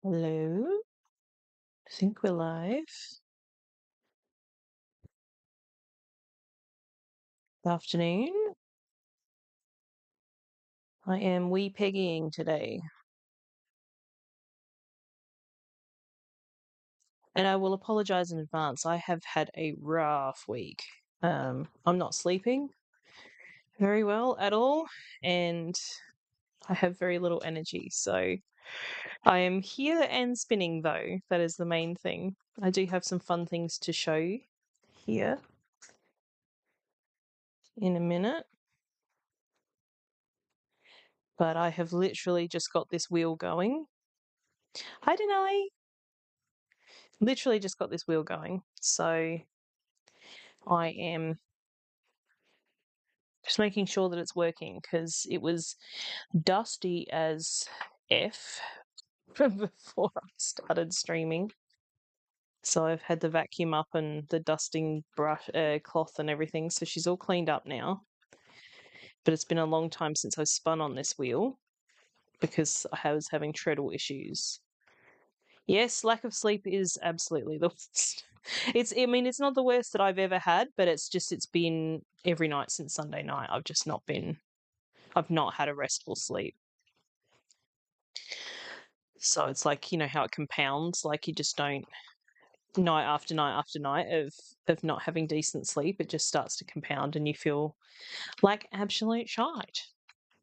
Hello, I think we're live. Good afternoon. I am wee peggying today, and I will apologize in advance. I have had a rough week. I'm not sleeping very well at all, and I have very little energy. So I am here and spinning, though. That is the main thing. I do have some fun things to show you here in a minute, but I have literally just got this wheel going. Hi, Denali. Literally just got this wheel going. So I am just making sure that it's working because it was dusty as F before I started streaming. So I've had the vacuum up and the dusting brush cloth and everything. So she's all cleaned up now. But it's been a long time since I've spun on this wheel because I was having treadle issues. Yes, lack of sleep is absolutely the worst. It's not the worst that I've ever had, but it's been every night since Sunday night. I've not had a restful sleep. So it's like, you know how it compounds, like you just don't night after night after night of not having decent sleep, it just starts to compound and you feel like absolute shite,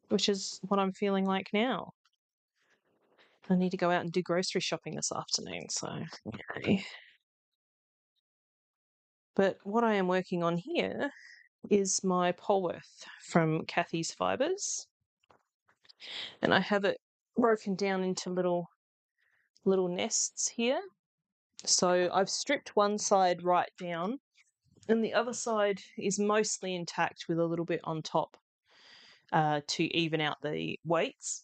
which is what I'm feeling like now. I need to go out and do grocery shopping this afternoon, so yay. But what I am working on here is my Polworth from Kathy's Fibres, and I have it broken down into little nests here. So I've stripped one side right down, and the other side is mostly intact with a little bit on top to even out the weights.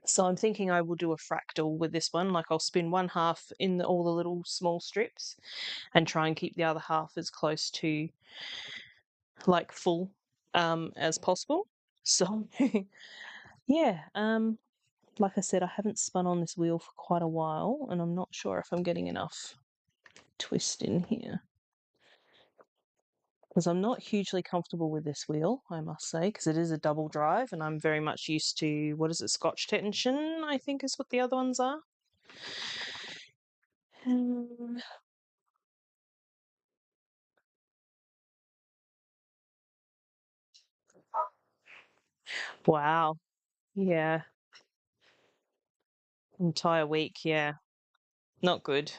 So I'm thinking I will do a fractal with this one. Like I'll spin one half in all the little small strips and try and keep the other half as close to like full as possible. So yeah, like I said, I haven't spun on this wheel for quite a while, and I'm not sure if I'm getting enough twist in here. Because I'm not hugely comfortable with this wheel, I must say, because it is a double drive, and I'm very much used to, what is it, Scotch tension, I think is what the other ones are. Um, wow, yeah, entire week, yeah, not good.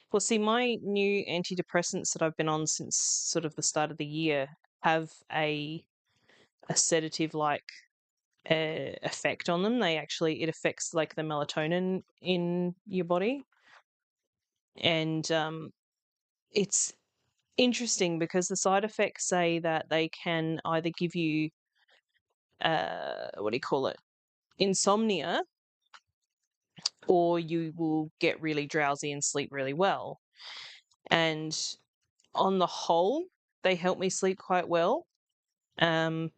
Well, see, my new antidepressants that I've been on since sort of the start of the year have a sedative like effect on them. It affects like the melatonin in your body, and it's interesting because the side effects say that they can either give you what do you call it, insomnia, or you will get really drowsy and sleep really well. And on the whole, they help me sleep quite well. Um,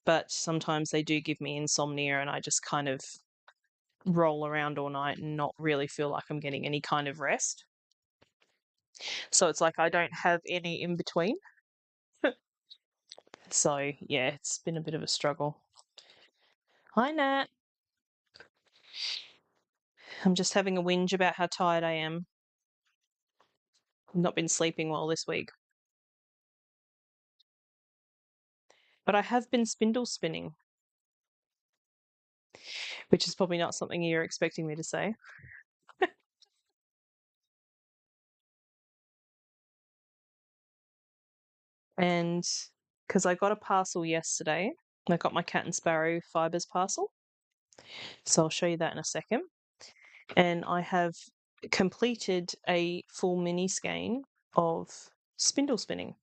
but sometimes they do give me insomnia, and I just kind of roll around all night and not really feel like I'm getting any kind of rest. So it's like I don't have any in between. So yeah, it's been a bit of a struggle. Hi, Nat. I'm just having a whinge about how tired I am. I've not been sleeping well this week. But I have been spindle spinning, which is probably not something you're expecting me to say. And because I got a parcel yesterday, I got my cat and sparrow fibres parcel. So I'll show you that in a second. And I have completed a full mini skein of spindle spinning.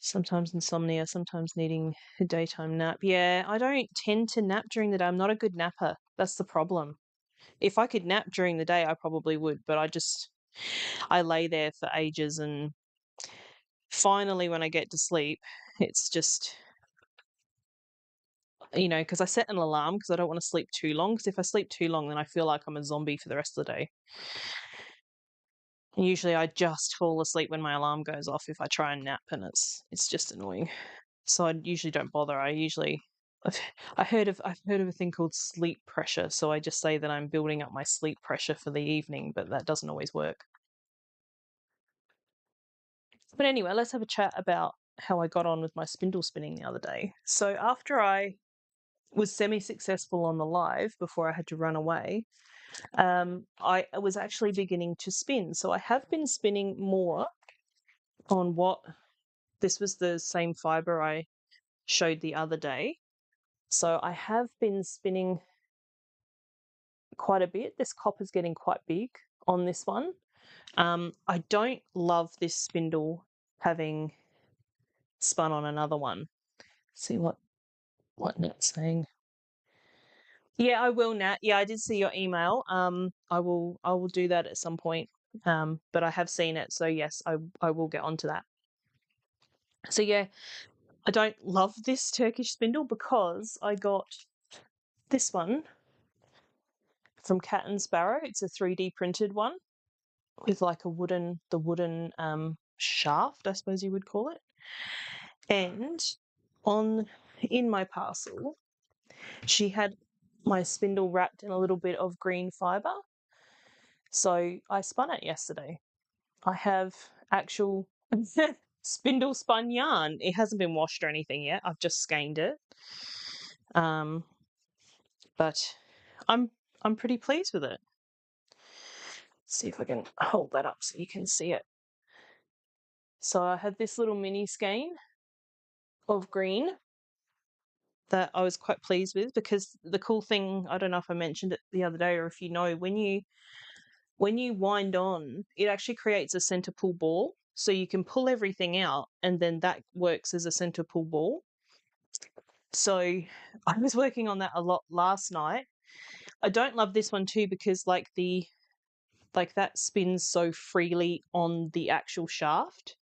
Sometimes insomnia, sometimes needing a daytime nap. Yeah, I don't tend to nap during the day. I'm not a good napper. That's the problem. If I could nap during the day, I probably would, but I lay there for ages, and finally when I get to sleep, it's just because I set an alarm because I don't want to sleep too long. Because if I sleep too long, then I feel like I'm a zombie for the rest of the day. And usually I just fall asleep when my alarm goes off if I try and nap, and it's just annoying. So I usually don't bother. I've, I've heard of a thing called sleep pressure. So I just say that I'm building up my sleep pressure for the evening, but that doesn't always work. But anyway, let's have a chat about how I got on with my spindle spinning the other day. So after I was semi-successful on the live before I had to run away, I was actually beginning to spin. So I have been spinning more on this was the same fiber I showed the other day. So I have been spinning quite a bit. This copper's getting quite big on this one. I don't love this spindle having spun on another one. Let's see what Nat's saying. Yeah, I will, Nat. Yeah, I did see your email. I will do that at some point. But I have seen it, so yes, I will get onto that. So yeah, I don't love this Turkish spindle because I got this one from Cat and Sparrow. It's a 3D printed one with like the wooden shaft, I suppose you would call it. And in my parcel, she had my spindle wrapped in a little bit of green fiber. So I spun it yesterday. I have actual spindle spun yarn. It hasn't been washed or anything yet. I've just skeined it. But I'm pretty pleased with it. Let's see if I can hold that up so you can see it. So I had this little mini skein of green that I was quite pleased with, because the cool thing, I don't know if I mentioned it the other day or if you know, when you wind on, it actually creates a center pull ball. So you can pull everything out and then that works as a center pull ball. So I was working on that a lot last night. I don't love this one too because that spins so freely on the actual shaft,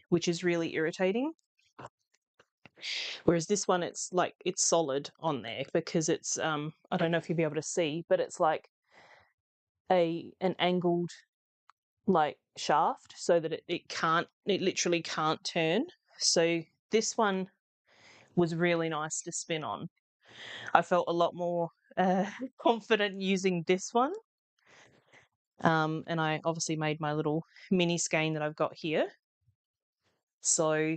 which is really irritating. Whereas this one, it's solid on there because it's I don't know if you'll be able to see, but it's like an angled like shaft so that it literally can't turn. So this one was really nice to spin on. I felt a lot more confident using this one. And I obviously made my little mini skein that I've got here. So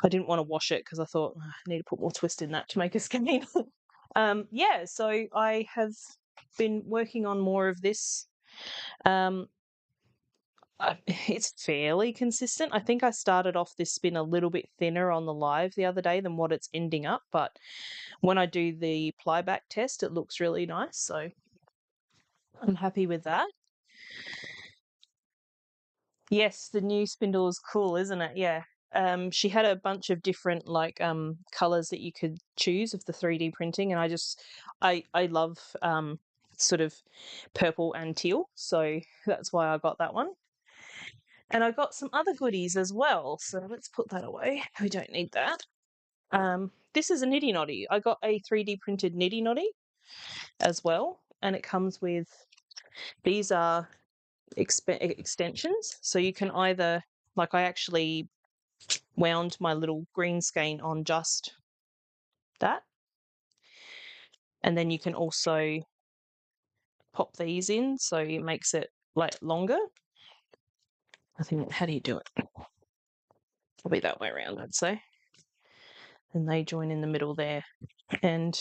I didn't want to wash it because I thought I need to put more twist in that to make a skein. Yeah, so I have been working on more of this. It's fairly consistent. I think I started off this spin a little bit thinner on the live the other day than what it's ending up, but when I do the plyback test, it looks really nice. So I'm happy with that. Yes, the new spindle is cool, isn't it? Yeah. She had a bunch of different colors that you could choose of the 3D printing, and I love sort of purple and teal, so that's why I got that one. And I got some other goodies as well, so let's put that away. We don't need that. This is a niddy noddy. I got a 3D printed niddy noddy as well, and it comes with, these are extensions, so you can either, like, I actually wound my little green skein on just that, and then you can also pop these in so it makes it like longer. I think, how do you do it? Probably that way around, I'd say. And they join in the middle there, and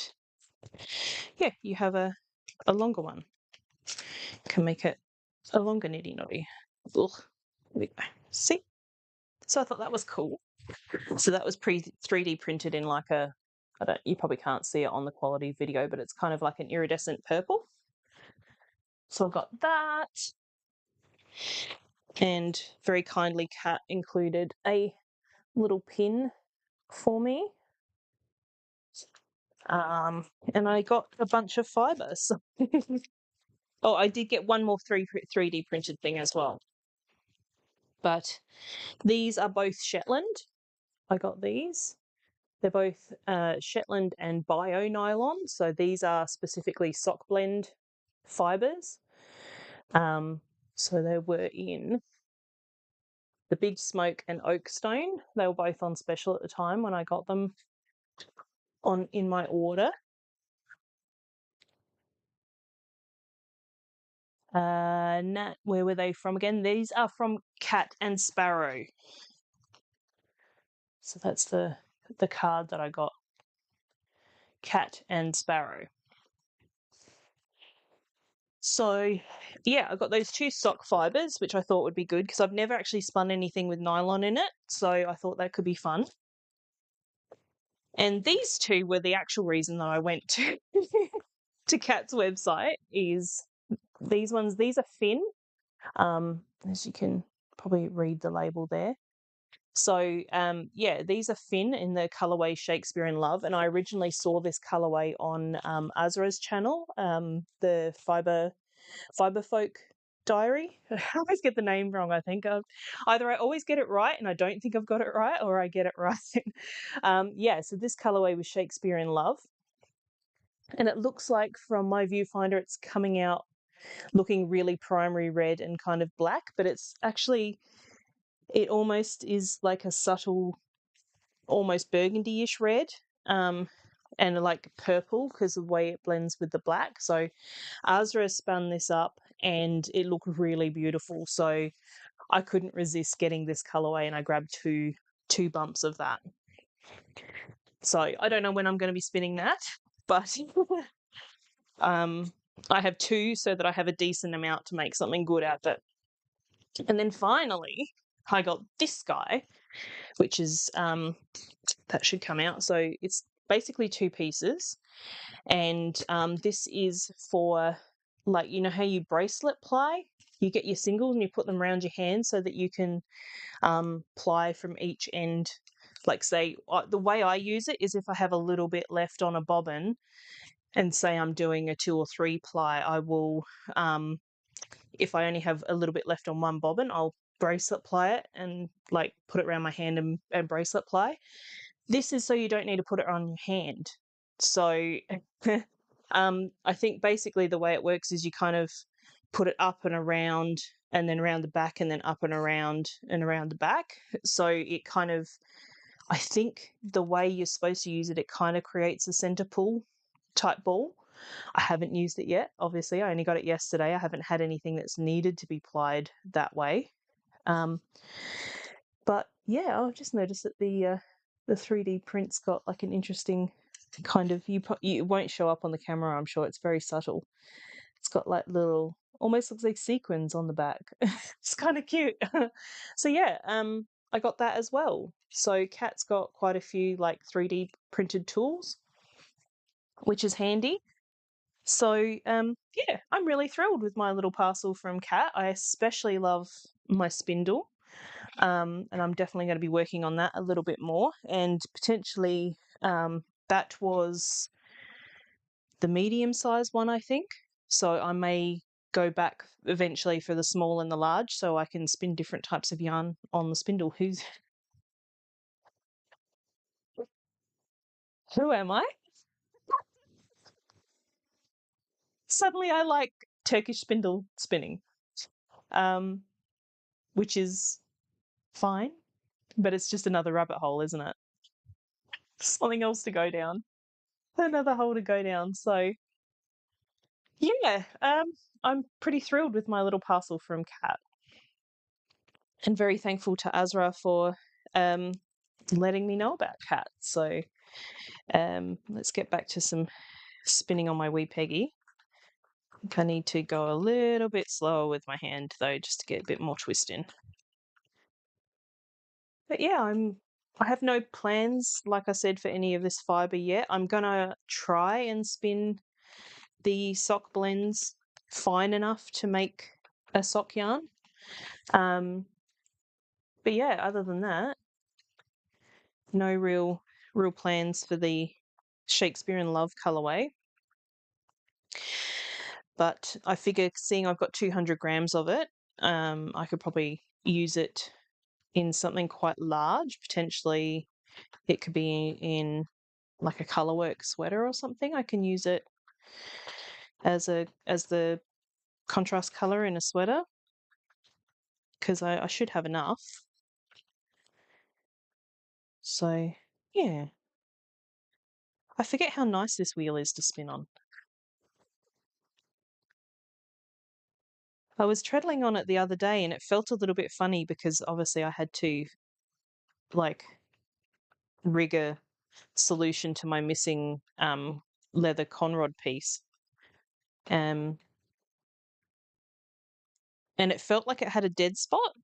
yeah, you have a longer one. Can make it a longer niddy noddy. Ugh. There we go. See? So I thought that was cool. So that was 3D printed in like you probably can't see it on the quality video, but it's kind of like an iridescent purple. So I've got that. And very kindly, Kat included a little pin for me. And I got a bunch of fibers. Oh, I did get one more 3D printed thing as well. But these are both Shetland. I got these. They're both Shetland and bio nylon. So these are specifically sock blend fibres. So they were in the Big Smoke and Oakstone. They were both on special at the time when I got them in my order. Nat, where were they from again? These are from Cat and Sparrow. So that's the card that I got. Cat and Sparrow. So yeah, I got those 2 sock fibres, which I thought would be good because I've never actually spun anything with nylon in it. So I thought that could be fun. And these 2 were the actual reason that I went to to Cat's website. Is these ones? These are Finn. As you can probably read the label there. So yeah, these are Finn in the colorway Shakespeare in Love, and I originally saw this colorway on Azra's channel, the Fiber Folk Diary. I always get the name wrong. I think either I always get it right and I don't think I've got it right, or I get it right. Yeah, so this colorway was Shakespeare in Love, and it looks like from my viewfinder it's coming out looking really primary red and kind of black, but it's actually, it almost is like a subtle, almost burgundy-ish red, and like purple because of the way it blends with the black. So Azra spun this up and it looked really beautiful. So I couldn't resist getting this colorway, and I grabbed two bumps of that. So I don't know when I'm going to be spinning that, but I have 2 so that I have a decent amount to make something good out of it. And then finally, I got this guy, which is that should come out. So it's basically 2 pieces, and this is for, like, you know how you bracelet ply? You get your singles and you put them around your hand so that you can ply from each end. Like, say, the way I use it is if I have a little bit left on a bobbin and say I'm doing a 2 or 3 ply, I will, if I only have a little bit left on one bobbin, I'll bracelet ply it and like put it around my hand and bracelet ply. This is so you don't need to put it on your hand. So I think basically the way it works is you kind of put it up and around and then around the back and then up and around the back. So it kind of, I think the way you're supposed to use it, it kind of creates a center pull type ball. I haven't used it yet. Obviously, I only got it yesterday. I haven't had anything that's needed to be plied that way. But yeah, I've just noticed that the 3D print's got like an interesting kind of, it won't show up on the camera, I'm sure. It's very subtle. It's got like little, almost looks like sequins on the back. It's kind of cute. So yeah, I got that as well. So Kat's got quite a few like 3D printed tools, which is handy. So yeah, I'm really thrilled with my little parcel from Kat. I especially love my spindle. And I'm definitely going to be working on that a little bit more, and potentially that was the medium size one, I think. So I may go back eventually for the small and the large so I can spin different types of yarn on the spindle. Who am I? Suddenly I like Turkish spindle spinning, um, which is fine, but it's just another rabbit hole, isn't it? Something else to go down, another hole to go down. So yeah, I'm pretty thrilled with my little parcel from Kat, and very thankful to Azra for letting me know about Kat. So let's get back to some spinning on my wee Peggy. I think I need to go a little bit slower with my hand though, just to get a bit more twist in. But yeah, I have no plans, like I said, for any of this fibre yet. I'm gonna try and spin the sock blends fine enough to make a sock yarn. But yeah, other than that, no real plans for the Shakespeare in Love colorway. But I figure, seeing I've got 200 grams of it, I could probably use it in something quite large, potentially It could be in like a colorwork sweater or something. I can use it as the contrast color in a sweater because I should have enough. So yeah, I forget how nice this wheel is to spin on. I was treadling on it the other day and it felt a little bit funny because obviously I had to like rig a solution to my missing leather conrod piece. Um, and it felt like it had a dead spot,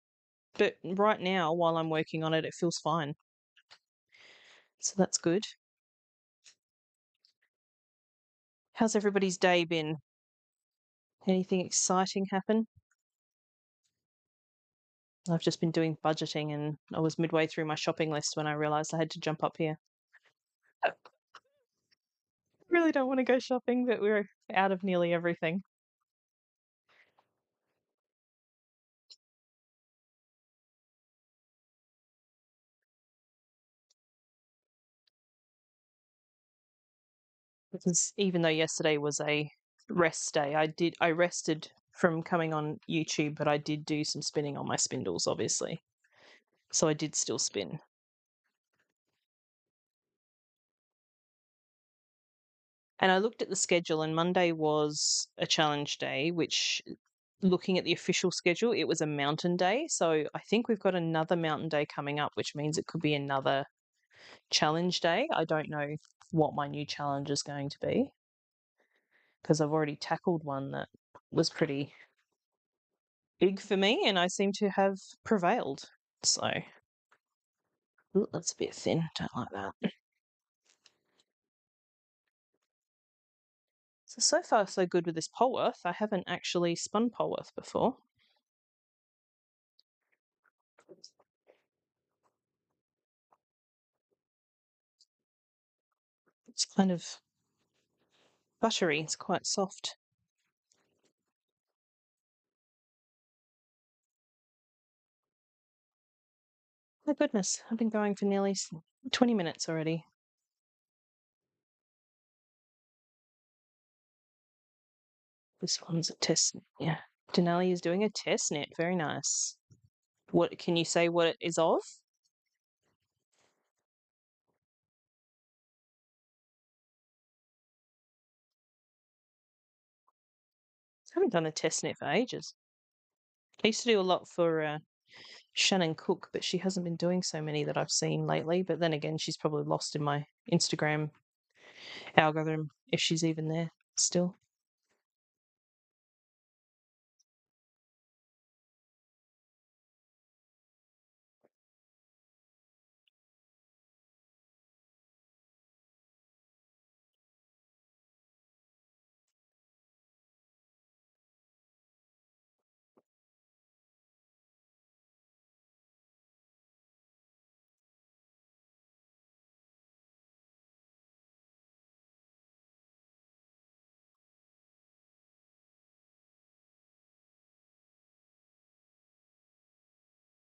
but right now while I'm working on it, it feels fine. So that's good. How's everybody's day been? Anything exciting happen? I've just been doing budgeting and I was midway through my shopping list when I realized I had to jump up here. I really don't want to go shopping, but we're out of nearly everything. Because even though yesterday was a rest day, I rested from coming on YouTube, but I did do some spinning on my spindles, obviously. So I did still spin. And I looked at the schedule, and Monday was a challenge day, which, looking at the official schedule, it was a mountain day. So I think we've got another mountain day coming up, which means it could be another challenge day. I don't know what my new challenge is going to be because I've already tackled one that was pretty big for me and I seem to have prevailed. So, ooh, that's a bit thin. Don't like that. So far, so good with this Polworth. I haven't actually spun Polworth before. It's kind of buttery. It's quite soft. My goodness, I've been going for nearly 20 minutes already. This one's a test. Yeah. Denali is doing a test net. Very nice. What can you say what it is of? I haven't done a test net for ages. I used to do a lot for Shannon Cook, but she hasn't been doing so many that I've seen lately. But then again, she's probably lost in my Instagram algorithm if she's even there still.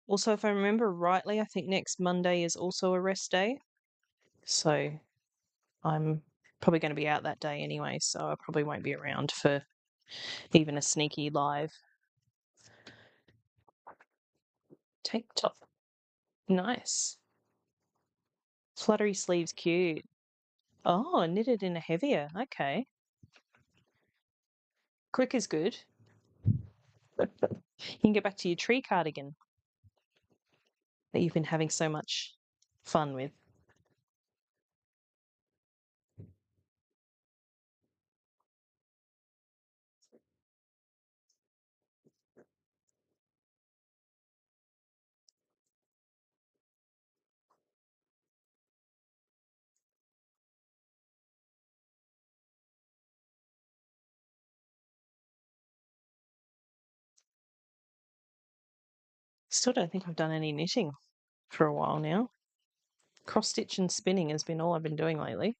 Also, if I remember rightly, I think next Monday is also a rest day. So I'm probably going to be out that day anyway. So I probably won't be around for even a sneaky live. Tank top. Nice. Fluttery sleeves, cute. Oh, knitted in a heavier. Okay. Quick is good. You can get back to your tree cardigan that you've been having so much fun with. Still don't think I've done any knitting for a while now. Cross stitch and spinning has been all I've been doing lately.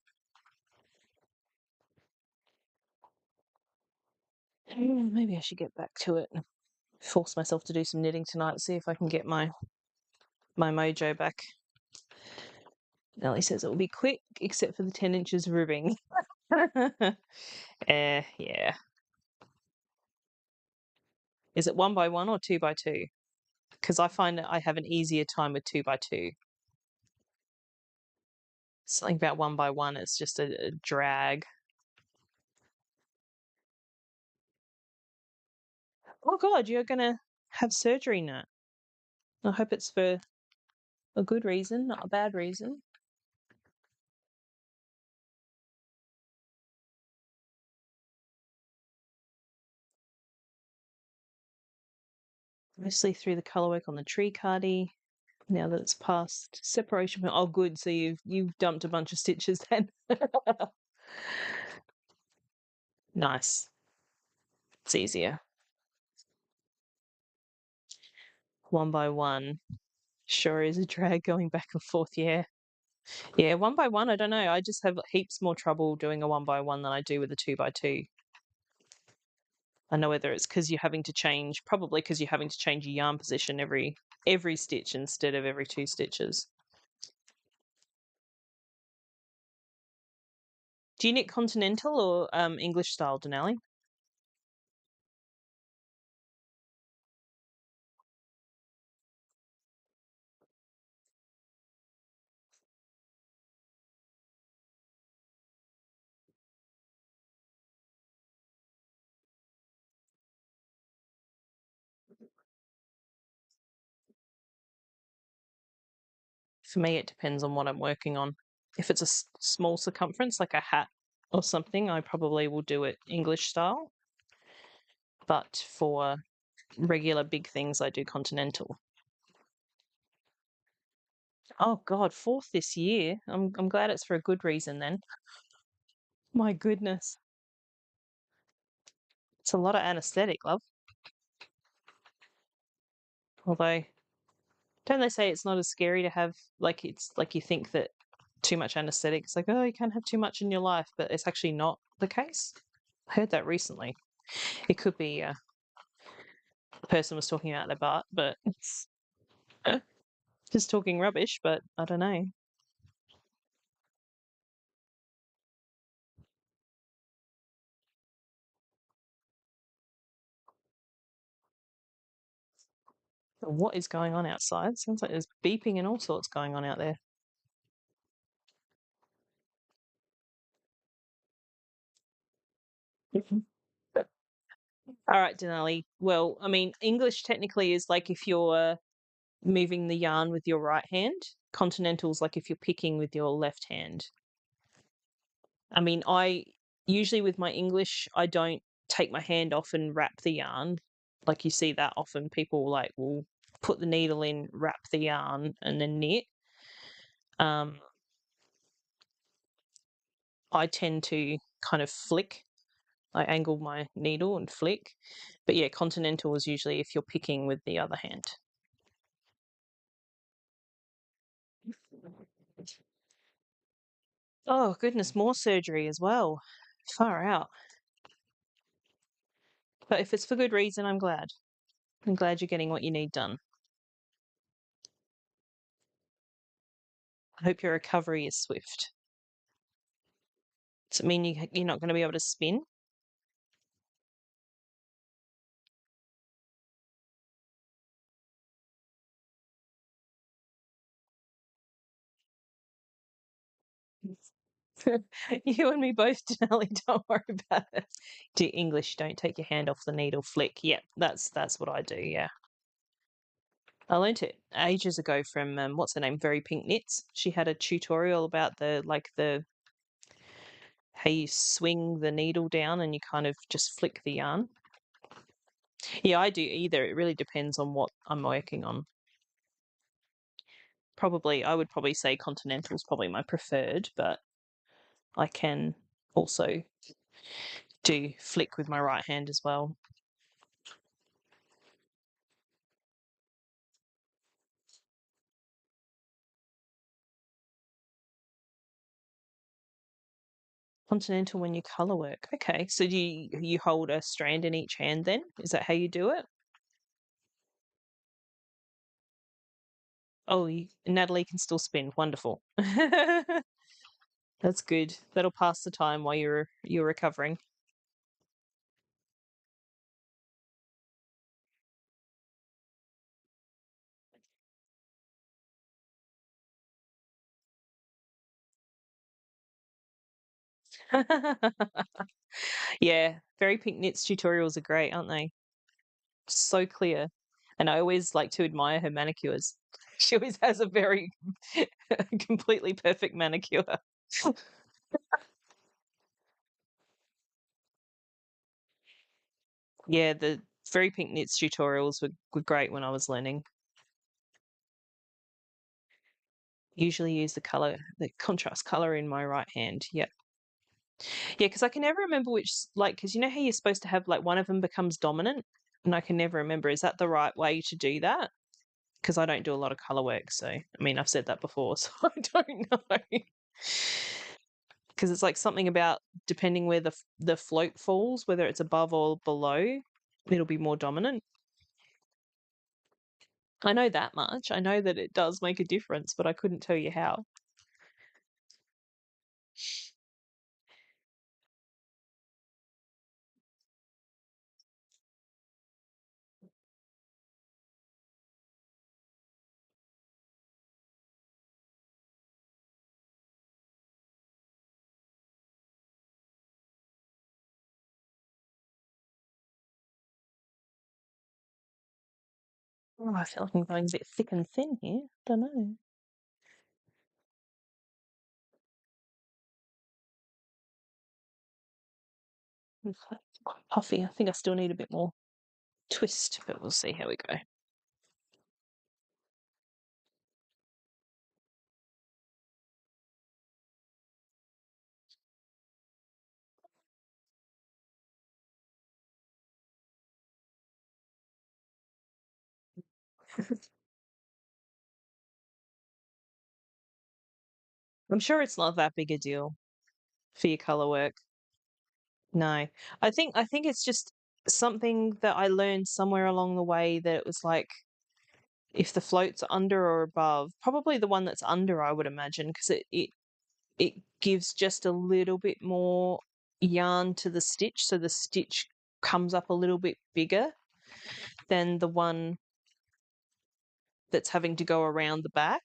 Maybe I should get back to it. Force myself to do some knitting tonight. See if I can get my mojo back. Nellie says it will be quick, except for the 10 inches of ribbing. Yeah. Is it 1 by 1 or 2 by 2? Because I find that I have an easier time with 2 by 2. Something about 1 by 1, it's just a drag. Oh God, you're gonna have surgery now. I hope it's for a good reason, not a bad reason. Mostly through the colourwork on the tricardie. Now that it's past separation. Oh, good. So you've dumped a bunch of stitches then. Nice. It's easier. 1 by 1 sure is a drag going back and forth. Yeah. Yeah. 1 by 1. I don't know. I just have heaps more trouble doing a 1 by 1 than I do with a 2 by 2. I know whether it's because you're having to change, probably because you're having to change your yarn position every stitch instead of every 2 stitches. Do you knit continental or English style, Denali? For me, it depends on what I'm working on. If it's a small circumference, like a hat or something, I probably will do it English style. But for regular big things, I do continental. Oh God, 4th this year. I'm glad it's for a good reason then. My goodness. It's a lot of anesthetic, love. Although, don't they say it's not as scary to have, like, it's like you think that too much anesthetic, it's like, oh, you can't have too much in your life, but it's actually not the case. I heard that recently. It could be the person was talking about their butt, but it's just talking rubbish, but I don't know. What is going on outside? Sounds like there's beeping and all sorts going on out there. All right, Denali. Well, I mean, English technically is like if you're moving the yarn with your right hand. Continental's like if you're picking with your left hand. I mean, I usually with my English, I don't take my hand off and wrap the yarn. Like you see that often people like will put the needle in, wrap the yarn, and then knit. Um, I tend to kind of flick. I angle my needle and flick. But yeah, continental is usually if you're picking with the other hand. Oh, goodness, more surgery as well. Far out. But if it's for good reason, I'm glad. I'm glad you're getting what you need done. I hope your recovery is swift. Does it mean you're not going to be able to spin? You and me both, Denali. Don't worry about it. Do English, don't take your hand off the needle, flick. Yeah, that's what I do, yeah. I learnt it ages ago from, what's her name, Very Pink Knits. She had a tutorial about the how you swing the needle down and you kind of just flick the yarn. Yeah, I do either. It really depends on what I'm working on. I would probably say continental is probably my preferred, but I can also do flick with my right hand as well. Continental when you color work. Okay, so do you hold a strand in each hand then? Is that how you do it? Oh, Natalie can still spin. Wonderful. That's good. That'll pass the time while you're recovering. Yeah, Very Pink Knits tutorials are great, aren't they? So clear. And I always like to admire her manicures. She always has a very completely perfect manicure. Yeah, the Very Pink Knits tutorials were great when I was learning. Usually use the contrast color in my right hand. Yep. Yeah, because I can never remember because you know how you're supposed to have like one of them becomes dominant, and I can never remember. Is that the right way to do that? Because I don't do a lot of color work, so I mean I've said that before, so I don't know. Because it's like something about depending where the float falls, whether it's above or below, it'll be more dominant. I know that much. I know that it does make a difference, but I couldn't tell you how. Oh, I feel like I'm going a bit thick and thin here. Don't know. It's quite puffy. I think I still need a bit more twist, but we'll see how we go. I'm sure it's not that big a deal for your color work. No. I think it's just something that I learned somewhere along the way that it was like if the float's under or above, probably the one that's under, I would imagine, because it gives just a little bit more yarn to the stitch, so the stitch comes up a little bit bigger than the one that's having to go around the back,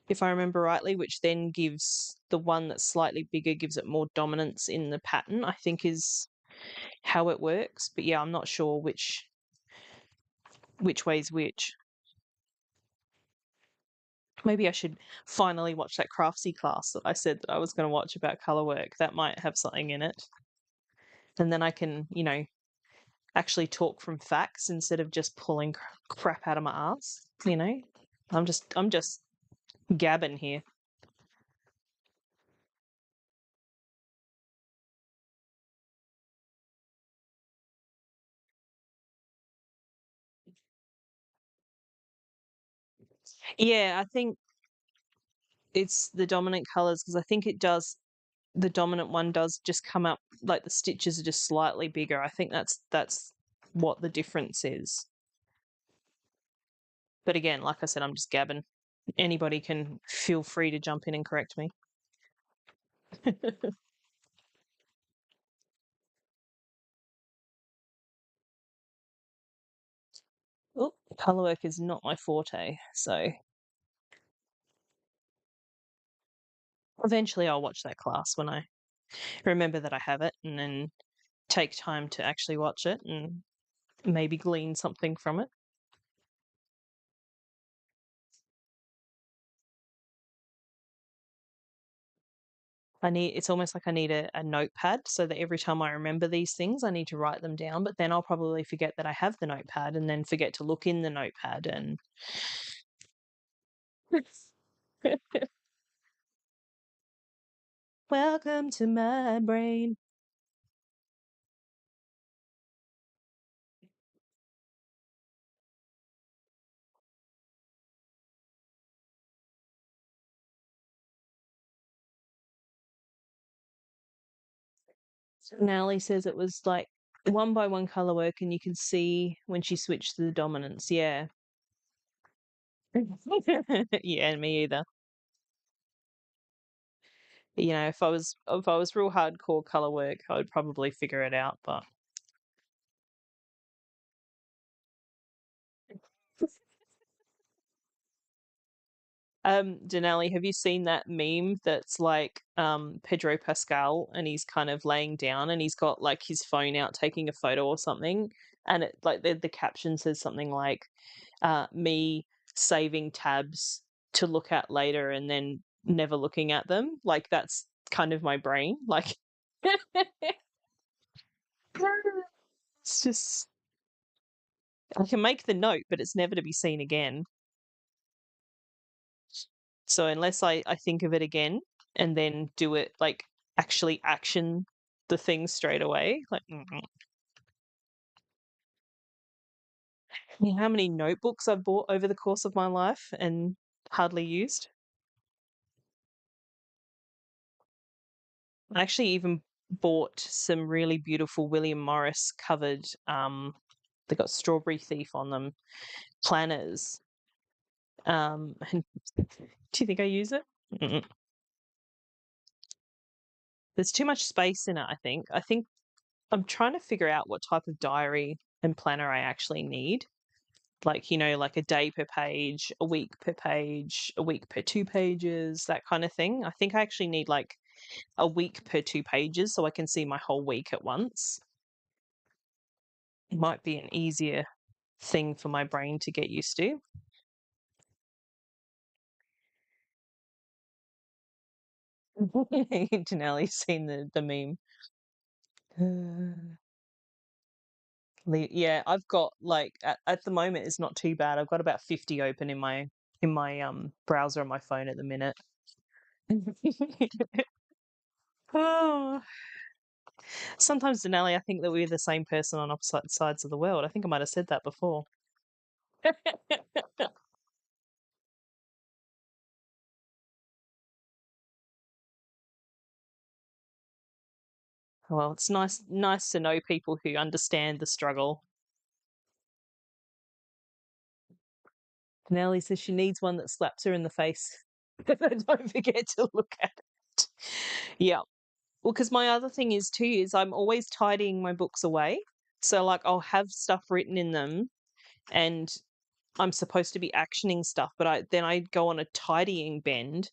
if I remember rightly, which then gives the one that's slightly bigger gives it more dominance in the pattern, I think is how it works. But yeah, I'm not sure which way's which. Maybe I should finally watch that craftsy class that I said that I was going to watch about color work. That might have something in it. And then I can, actually talk from facts instead of just pulling crap out of my ass. I'm just gabbing here. Yeah, I think it's the dominant colors because I think the dominant one does just come up like the stitches are just slightly bigger. I think that's what the difference is. But again, like I said, I'm just gabbing. Anybody can feel free to jump in and correct me. Oh, color work is not my forte, so eventually I'll watch that class when I remember that I have it and then take time to actually watch it and maybe glean something from it. It's almost like I need a notepad so that every time I remember these things, I need to write them down. But then I'll probably forget that I have the notepad and then forget to look in the notepad. And welcome to my brain. Natalie says it was like one by one color work, and you can see when she switched to the dominance. Yeah. Yeah, me either. If I was real hardcore color work, I would probably figure it out, but Denali, have you seen that meme that's like Pedro Pascal and he's kind of laying down and he's got like his phone out taking a photo or something, and it like the caption says something like me saving tabs to look at later and then never looking at them. Like that's kind of my brain. Like it's just I can make the note, but it's never to be seen again. So unless I think of it again and then do it, like actually action the thing straight away, like how many notebooks I've bought over the course of my life and hardly used. I actually even bought some really beautiful William Morris covered, they got Strawberry Thief on them, planners. And do you think I use it? Mm-mm. There's too much space in it, I think. I think I'm trying to figure out what type of diary and planner I actually need. Like, like a day per page, a week per page, a week per 2 pages, that kind of thing. I think I actually need like a week per 2 pages so I can see my whole week at once. It might be an easier thing for my brain to get used to. Janelle's seen the meme. Yeah, I've got like at the moment it's not too bad. I've got about 50 open in my browser on my phone at the minute. Oh, sometimes, Denali, I think that we're the same person on opposite sides of the world. I think I might have said that before. Well, it's nice to know people who understand the struggle. Denali says she needs one that slaps her in the face. Don't forget to look at it. Yeah. Well, because my other thing is too is I'm always tidying my books away. So like I'll have stuff written in them and I'm supposed to be actioning stuff, but I go on a tidying bend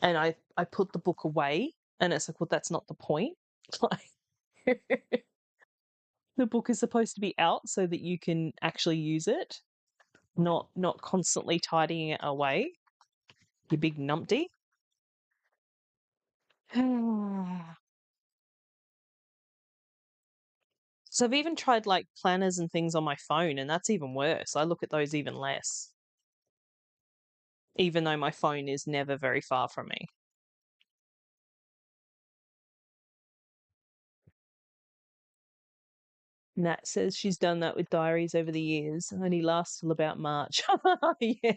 and I put the book away and it's like, well, that's not the point. Like the book is supposed to be out so that you can actually use it, not constantly tidying it away, you big numpty. So I've even tried like planners and things on my phone, and that's even worse. I look at those even less, even though my phone is never very far from me. Nat says she's done that with diaries over the years. Only lasts till about March. Yeah.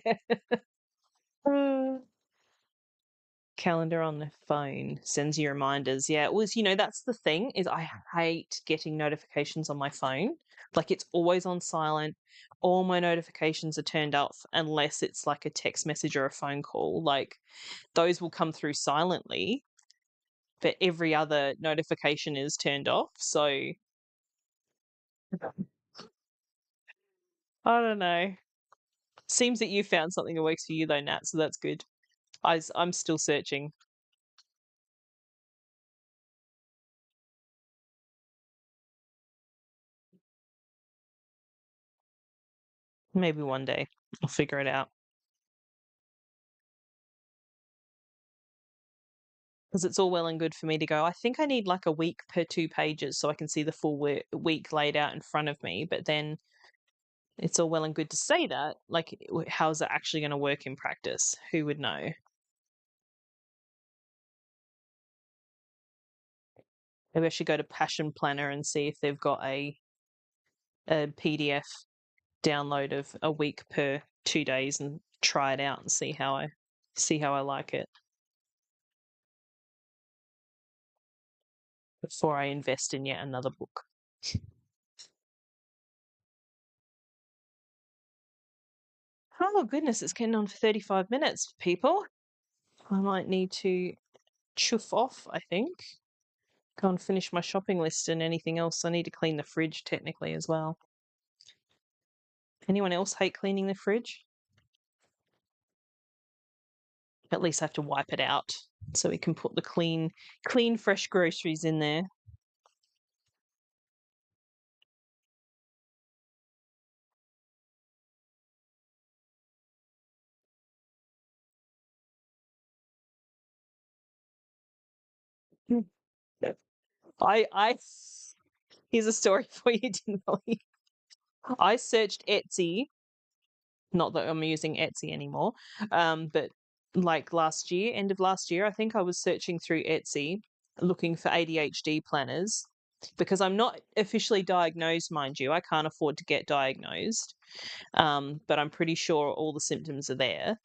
Calendar on the phone sends you reminders. Yeah, it was, that's the thing is I hate getting notifications on my phone. Like it's always on silent. All my notifications are turned off unless it's like a text message or a phone call. Like those will come through silently, but every other notification is turned off. So I don't know. Seems that you found something that works for you though, Nat, so that's good. I'm still searching. Maybe one day I'll figure it out. Because it's all well and good for me to go, I think I need like a week per 2 pages so I can see the full week laid out in front of me. But then it's all well and good to say that. Like, how is it actually going to work in practice? Who would know? Maybe I should go to Passion Planner and see if they've got a PDF download of a week per 2 days and try it out and see how I like it before I invest in yet another book. Oh, goodness, it's getting on for 35 minutes, people. I might need to chuff off, I think. Go and finish my shopping list and anything else. I need to clean the fridge technically as well. Anyone else hate cleaning the fridge? At least I have to wipe it out so we can put the clean, fresh groceries in there. I here's a story for you, Dinelly. I searched Etsy, not that I'm using Etsy anymore, but like last year, end of last year, I think I was searching through Etsy looking for ADHD planners because I'm not officially diagnosed, mind you. I can't afford to get diagnosed, but I'm pretty sure all the symptoms are there.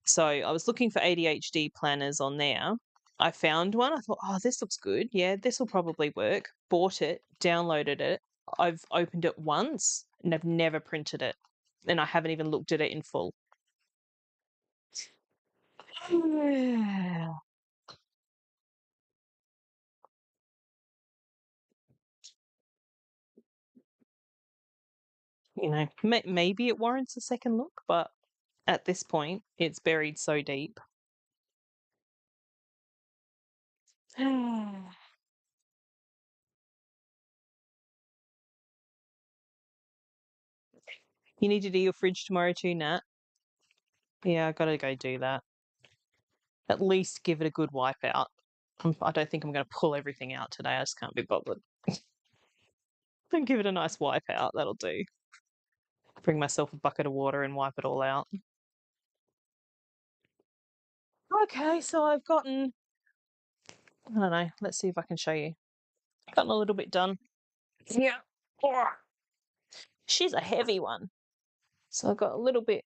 So I was looking for ADHD planners on there. I found one. I thought, oh, this looks good. Yeah, this will probably work. Bought it, downloaded it. I've opened it once and I've never printed it. And I haven't even looked at it in full. You know, maybe it warrants a second look, but at this point, it's buried so deep. You need to do your fridge tomorrow too, Nat. Yeah, I gotta go do that. At least give it a good wipe out. I don't think I'm going to pull everything out today. I just can't be bothered. Then give it a nice wipe out. That'll do. Bring myself a bucket of water and wipe it all out. Okay, so I've gotten, I don't know, let's see if I can show you. Gotten a little bit done. Yeah. She's a heavy one. So I've got a little bit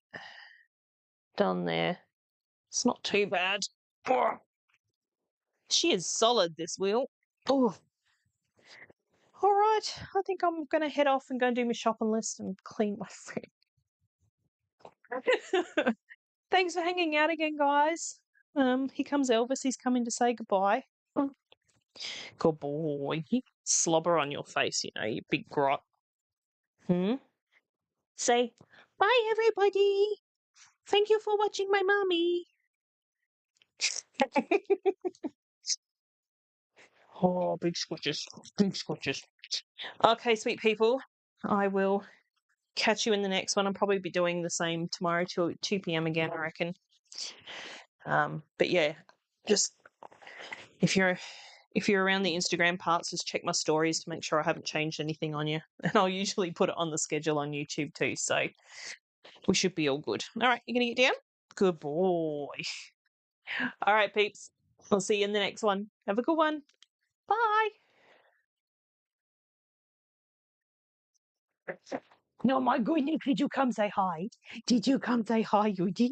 done there. It's not too bad. She is solid, this wheel. Oh. All right, I think I'm going to head off and go and do my shopping list and clean my fridge. Thanks for hanging out again, guys. Here comes Elvis. He's coming to say goodbye. Good boy. Slobber on your face, you know, you big grot. Say, bye, everybody. Thank you for watching my mommy. Oh, big squishes. Big squishes. Okay, sweet people. I will catch you in the next one. I'll probably be doing the same tomorrow till 2 p.m. again, I reckon. But yeah, just if you're around the Instagram parts, just check my stories to make sure I haven't changed anything on you. And I'll usually put it on the schedule on YouTube too. So we should be all good. All right, you gonna get down? Good boy. All right, peeps. I'll see you in the next one. Have a good one. Bye. No, my goodness, did you come say hi? Did you come say hi, you did?